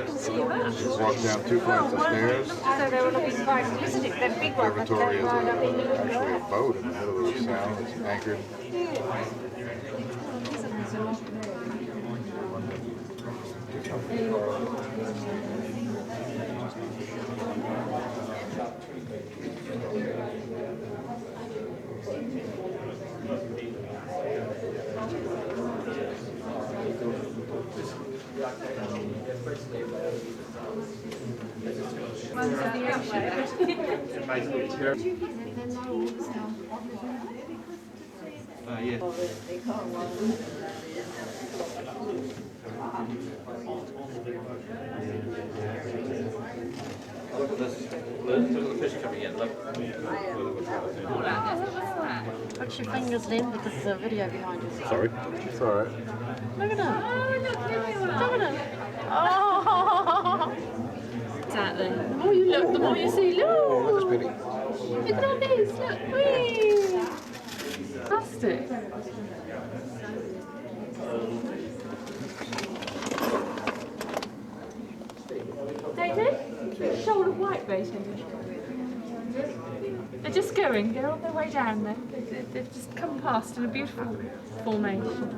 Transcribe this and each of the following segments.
Just walk down 2 flights of stairs. So they were looking quite acoustic. That big one that Observatory came is right up in the actually a boat in the middle of the sound. It's anchored. Yeah. Look at this. Look at the fish coming in. Look. Put your fingers in because there's a video behind you. Sorry. It's all right. Look at him. Look at him. Oh! Exactly. The more you look, the more you see. Look! Look Look at all these. Look. Whee! Fantastic. David? Shoulder white baiting. They're just going. They're on their way down there. They've just come past in a beautiful formation.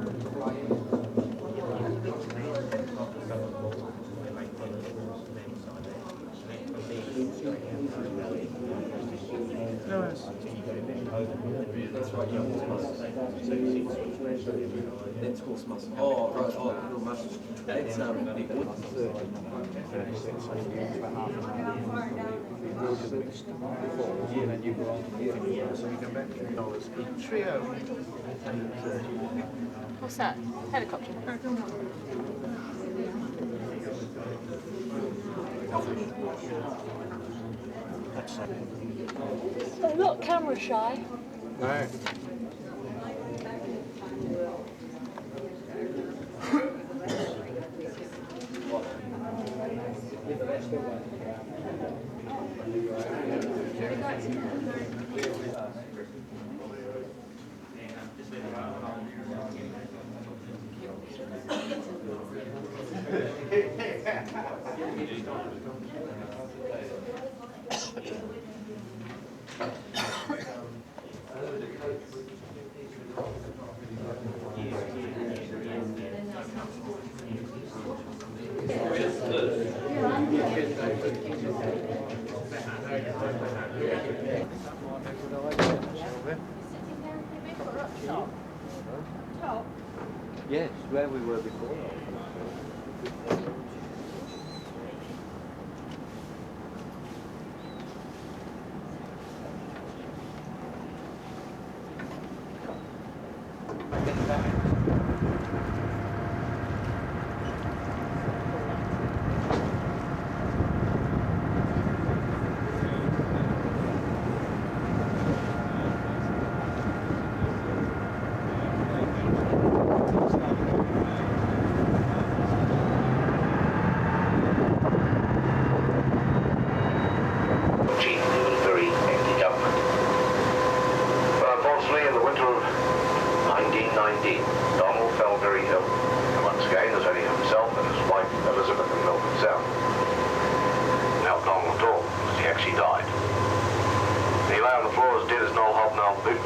That's horse muscle. Oh, right. Oh, little muscle. That's big wood. What's that? Helicopter. They're not camera shy. No. Yes, where we were before.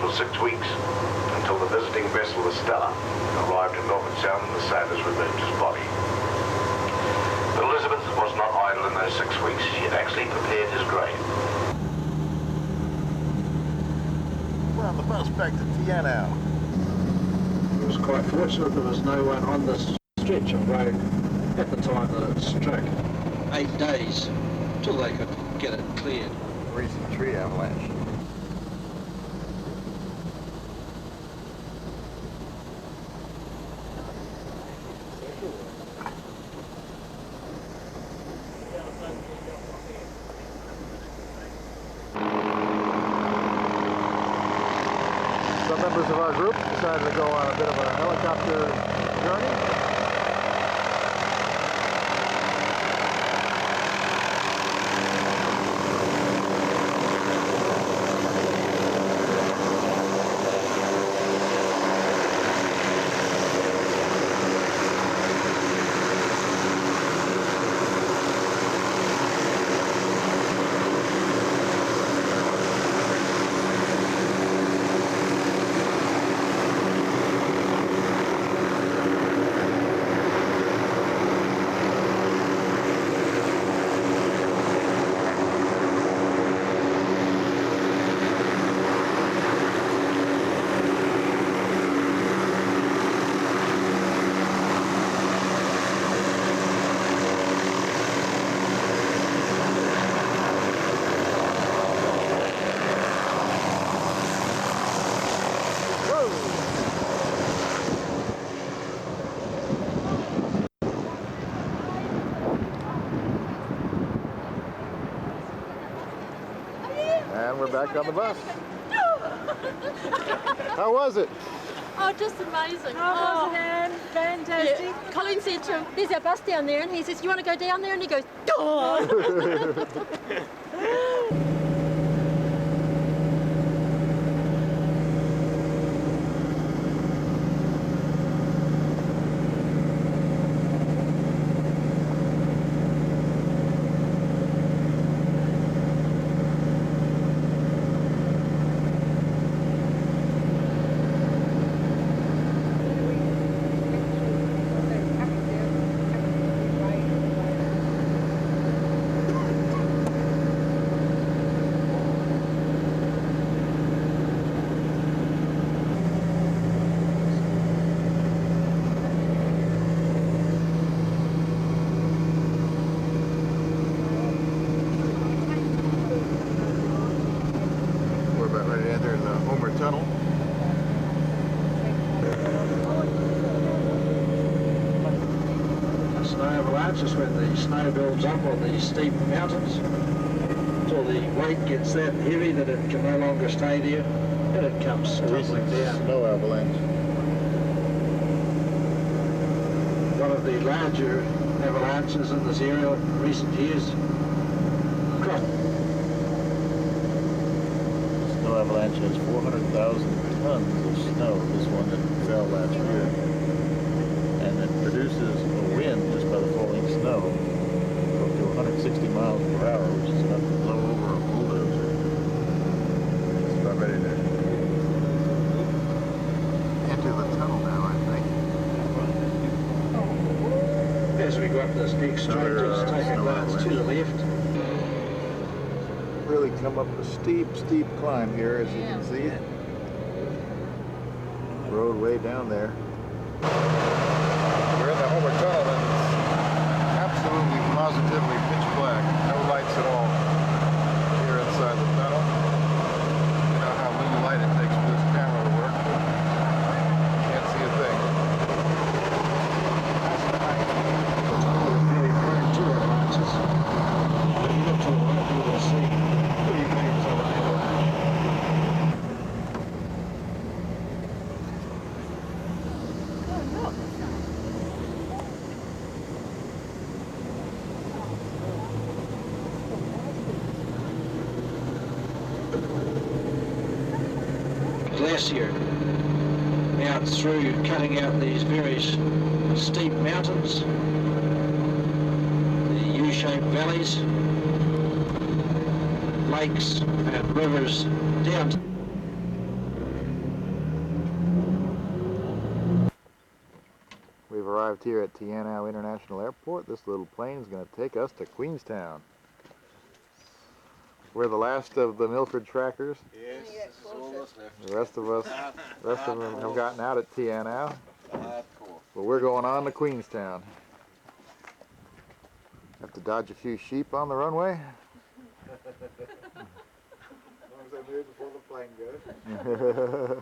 For 6 weeks, until the visiting vessel, the Stella, arrived in Milford Sound and the sailors removed his body. But Elizabeth was not idle in those 6 weeks. She had actually prepared his grave. We're on the bus back to Tiana. It was quite fortunate there was no one on this stretch of road at the time that it struck. 8 days till they could get it cleared. Recent tree avalanche. Some members of our group decided to go on a bit of a helicopter journey. And we're back on the bus. How was it? Oh, just amazing. How was it, Anne? Fantastic. Yeah. Colin said to him, there's our bus down there, and he says, you want to go down there? And he goes, oh. Tunnel. Snow avalanche is when the snow builds up on these steep mountains until the weight gets that heavy that it can no longer stay there and it comes tumbling down. Snow avalanche. One of the larger avalanches in this area in recent years. Snow avalanche has 400,000 tons of snow, this one that fell last year. And it produces a wind just by the falling snow up to 160 miles per hour, which is enough to blow over a bulldozer. Just about ready to enter the tunnel now, I think. As we go up this big straight, just take a glance to the left. Really come up a steep, steep climb here, as you can see. Road way down there. We're in the Homer Tunnel and it's absolutely, positively pitch black. No lights at all here inside the tunnel. You know how little light it takes for this camera to work. Can't see a thing. Very prone to avalanches. If you look to the right, you will see pretty painful avalanche. Glacier out through, cutting out these various steep mountains, the U-shaped valleys, lakes and rivers down to We've arrived here at Tianao International Airport. This little plane is going to take us to Queenstown. We're the last of the Milford trackers. Yes, it's almost left. The rest of them have gotten out at Tianao. Hardcore. But we're going on to Queenstown. Have to dodge a few sheep on the runway. As long as I move before the plane goes.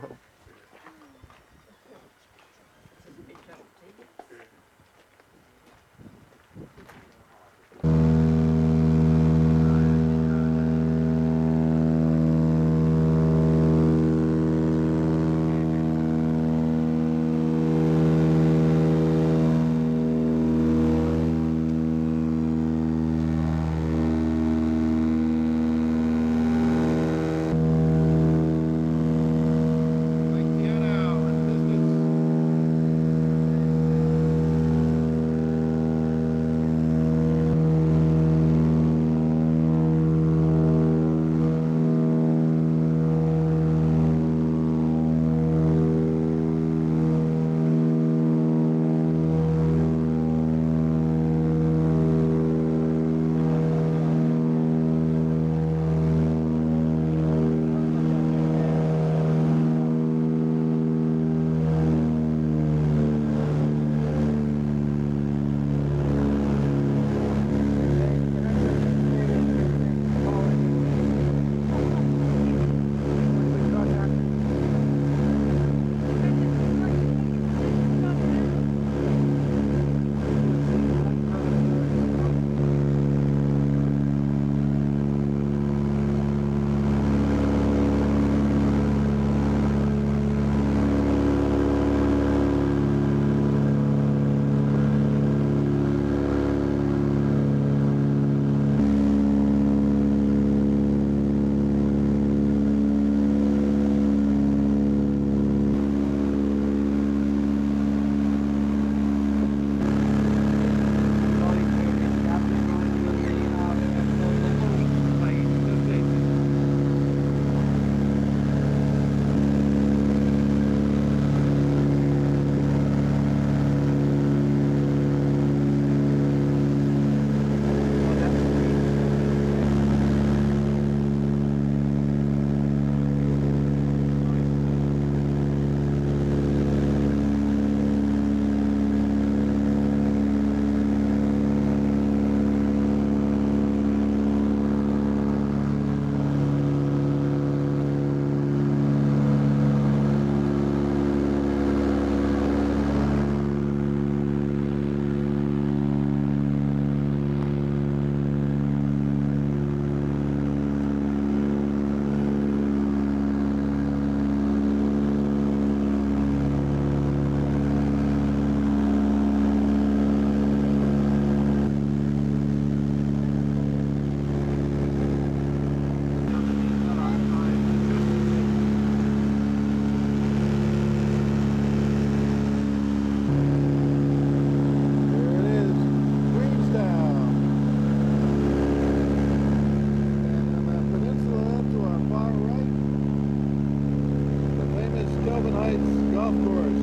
golf course.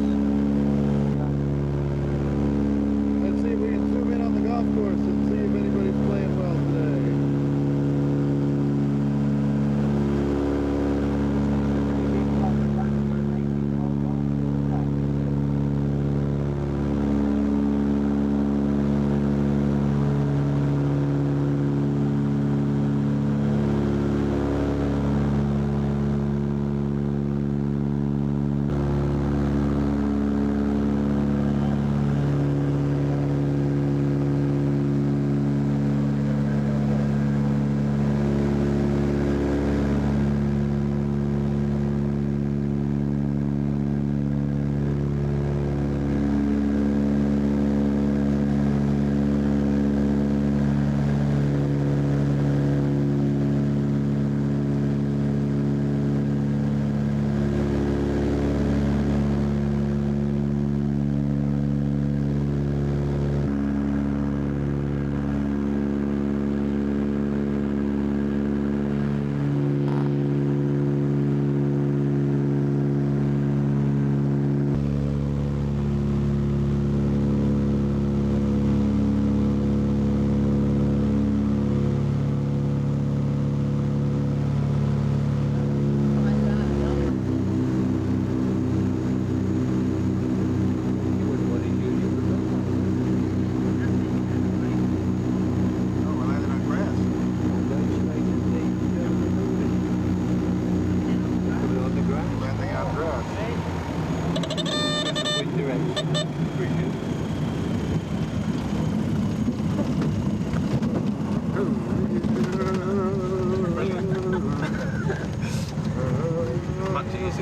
Let's see if we can zoom in on the golf course and see if anybody's playing well today.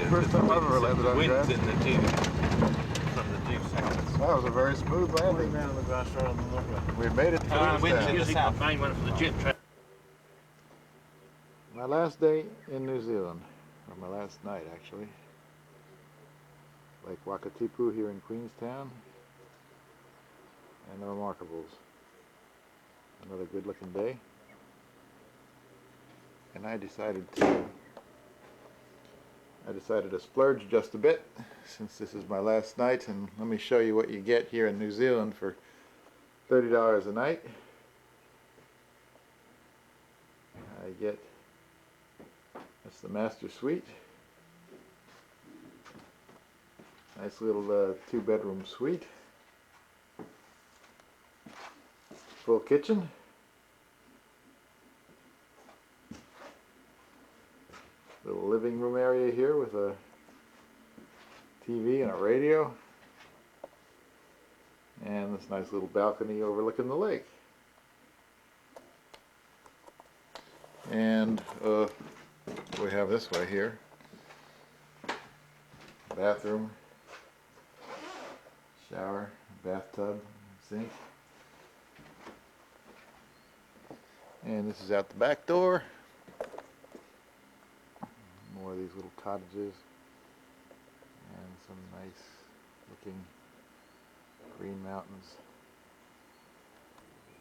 First time I've ever landed on grass. In the tube. From the tube. That was a very smooth landing. We made it to Queenstown. The main one for the jet track. My last day in New Zealand, or my last night actually. Lake Wakatipu here in Queenstown, and the Remarkables. Another good looking day. And I decided to splurge just a bit since this is my last night, and let me show you what you get here in New Zealand for $30 a night. I get, that's the master suite. Nice little 2-bedroom suite. Full kitchen. Little living room area here with a TV and a radio. And this nice little balcony overlooking the lake. And we have this way here. Bathroom, shower, bathtub, sink. And this is out the back door. More of these little cottages and some nice looking green mountains.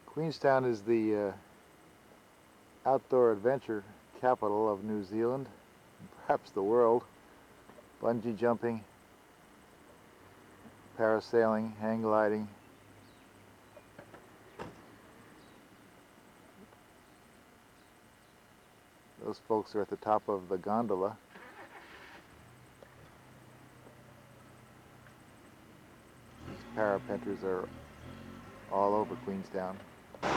Queenstown is the outdoor adventure capital of New Zealand, perhaps the world. Bungee jumping, parasailing, hang gliding. Those folks are at the top of the gondola. These parapenters are all over Queenstown. The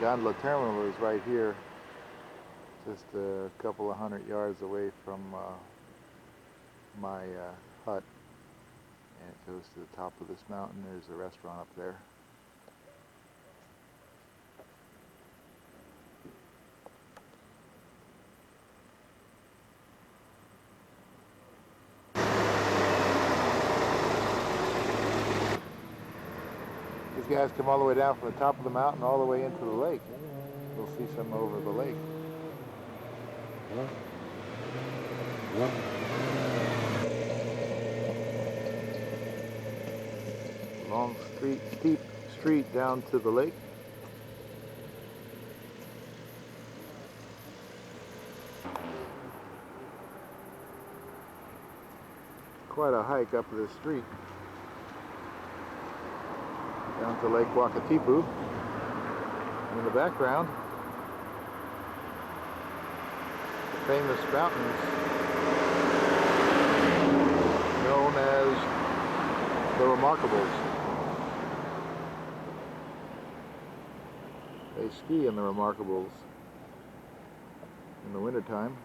gondola terminal is right here, just a couple of 100 yards away from my hut. And it goes to the top of this mountain. There's a restaurant up there. These guys come all the way down from the top of the mountain all the way into the lake. We'll see some over the lake. Long steep street down to the lake. quite a hike up this street down to Lake Wakatipu. In the background, the famous fountains known as the Remarkables. They ski in the Remarkables in the wintertime.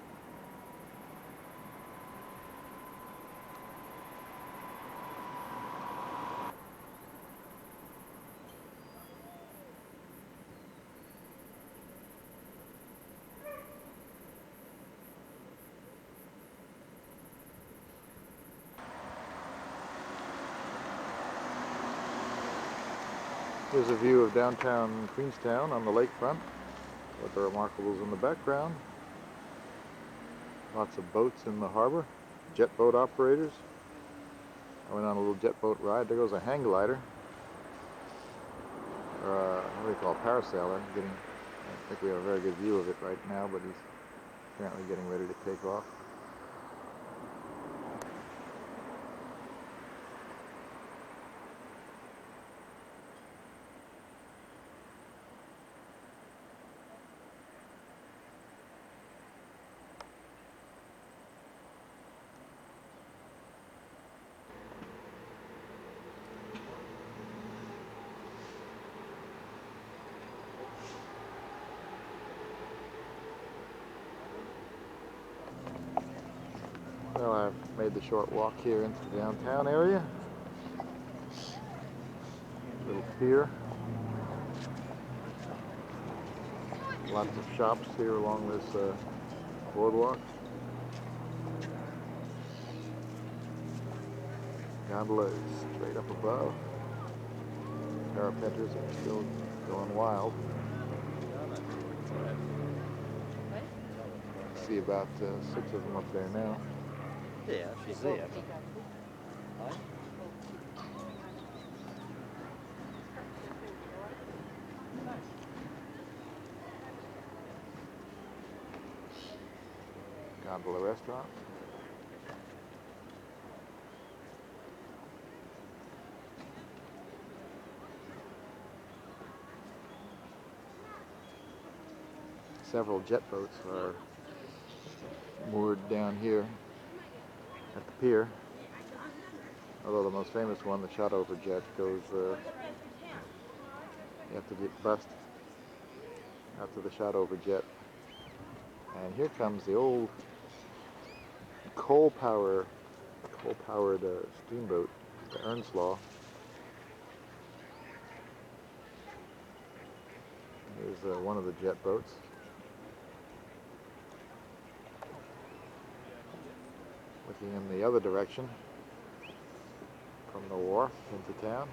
Here's a view of downtown Queenstown on the lakefront with the Remarkables in the background. Lots of boats in the harbor, jet boat operators. I went on a little jet boat ride. There goes a hang glider, or what do you call a parasailer. I think we have a very good view of it right now, but he's apparently getting ready to take off. Well, I've made the short walk here into the downtown area. Little pier. Lots of shops here along this boardwalk. Gondola is straight up above. Parapenters are still going wild. See about 6 of them up there now. Yeah, she's there. Gondola restaurant. Several jet boats are moored down here at the pier. Although the most famous one, the shot over jet, goes, you have to get bust out to the shot over jet. And here comes the old coal-powered steamboat, the Earnslaw. Here's one of the jet boats. Looking in the other direction from the wharf into town.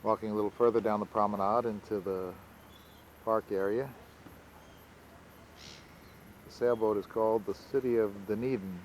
Walking a little further down the promenade into the park area. The sailboat is called the City of Dunedin.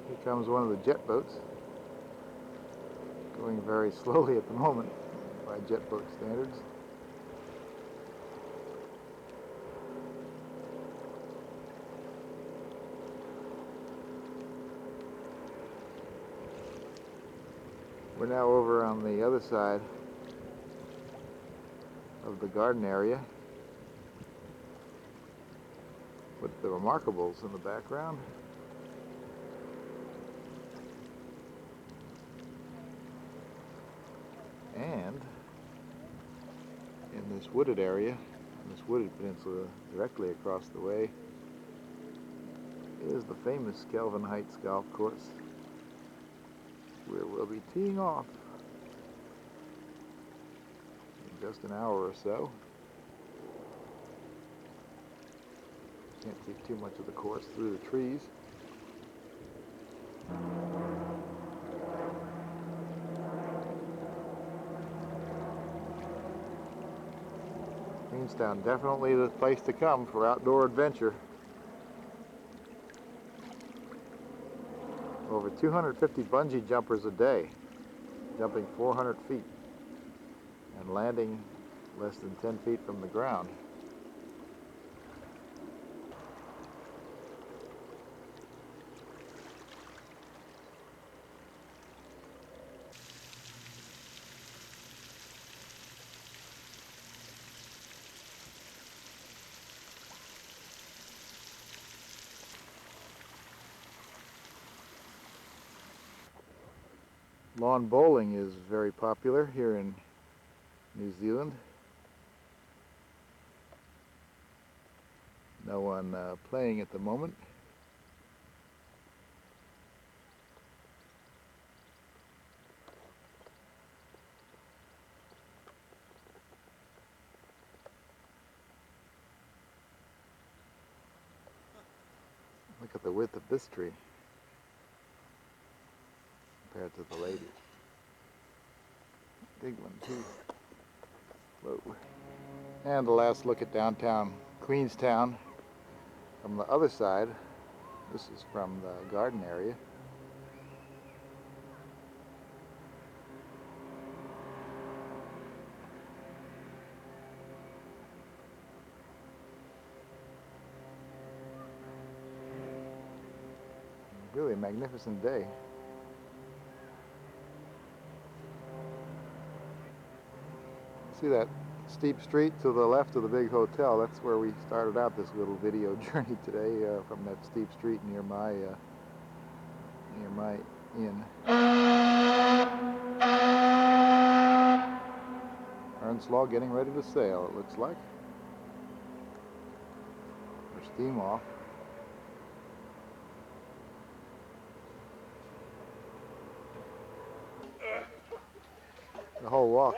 Here comes one of the jet boats, going very slowly at the moment by jet boat standards. We're now over on the other side of the garden area with the Remarkables in the background. And in this wooded area, in this wooded peninsula directly across the way, is the famous Kelvin Heights Golf Course, where we'll be teeing off in just an hour or so. Can't see too much of the course through the trees. Queenstown, definitely the place to come for outdoor adventure. Over 250 bungee jumpers a day, jumping 400 feet and landing less than 10 feet from the ground. Lawn bowling is very popular here in New Zealand. No one playing at the moment. Look at the width of this tree compared to the lady. Big one too. Whoa. And the last look at downtown Queenstown from the other side. This is from the garden area. Really a magnificent day. See that steep street to the left of the big hotel? That's where we started out this little video journey today, from that steep street near my inn. Earnslaw getting ready to sail, it looks like. Or steam off. The whole walk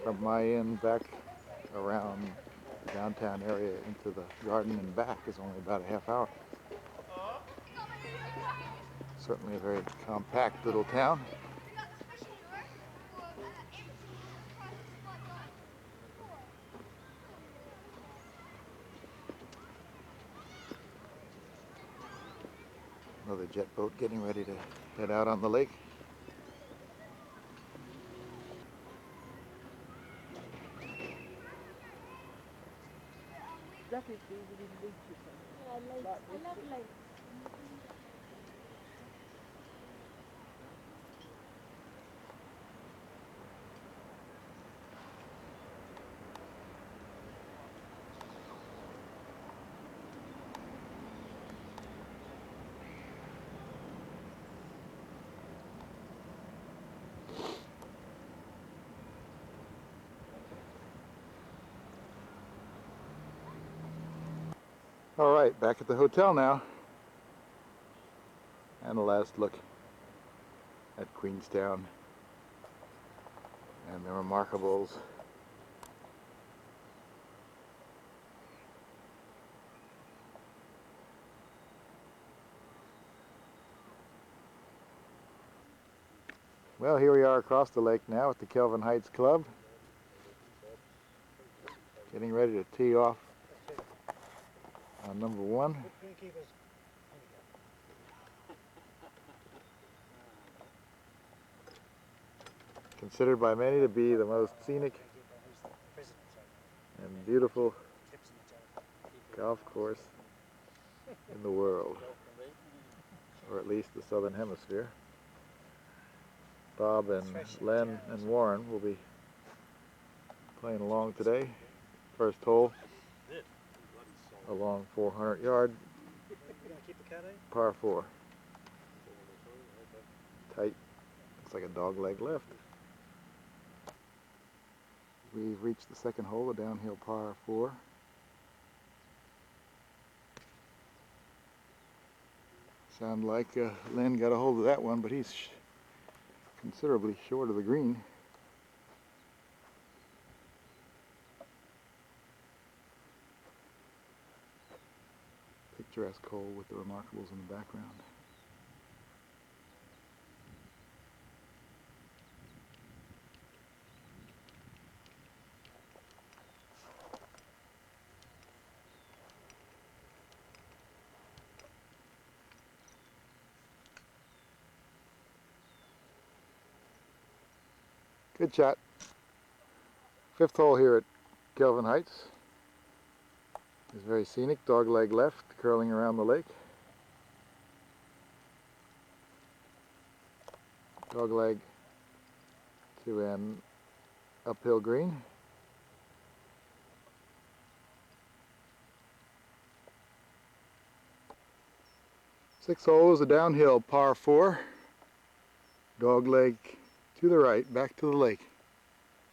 from my inn back around the downtown area into the garden and back is only about a half hour. Certainly a very compact little town. Another jet boat getting ready to head out on the lake. All right, back at the hotel now. And the last look at Queenstown and the Remarkables. Well, here we are across the lake now at the Kelvin Heights Club. Getting ready to tee off on number 1. Considered by many to be the most scenic and beautiful golf course in the world, or at least the Southern Hemisphere. Bob and Len and Warren will be playing along today. First hole, a long 400-yard par 4. Tight, looks like a dog leg left. We've reached the second hole, a downhill par 4. Sound like Len got a hold of that one, but he's considerably short of the green. Picturesque hole with the Remarkables in the background. Good shot. 5th hole here at Kelvin Heights. It's very scenic, dog leg left, curling around the lake. Dog leg to an uphill green. Sixth hole is a downhill par 4. Dog leg to the right, back to the lake.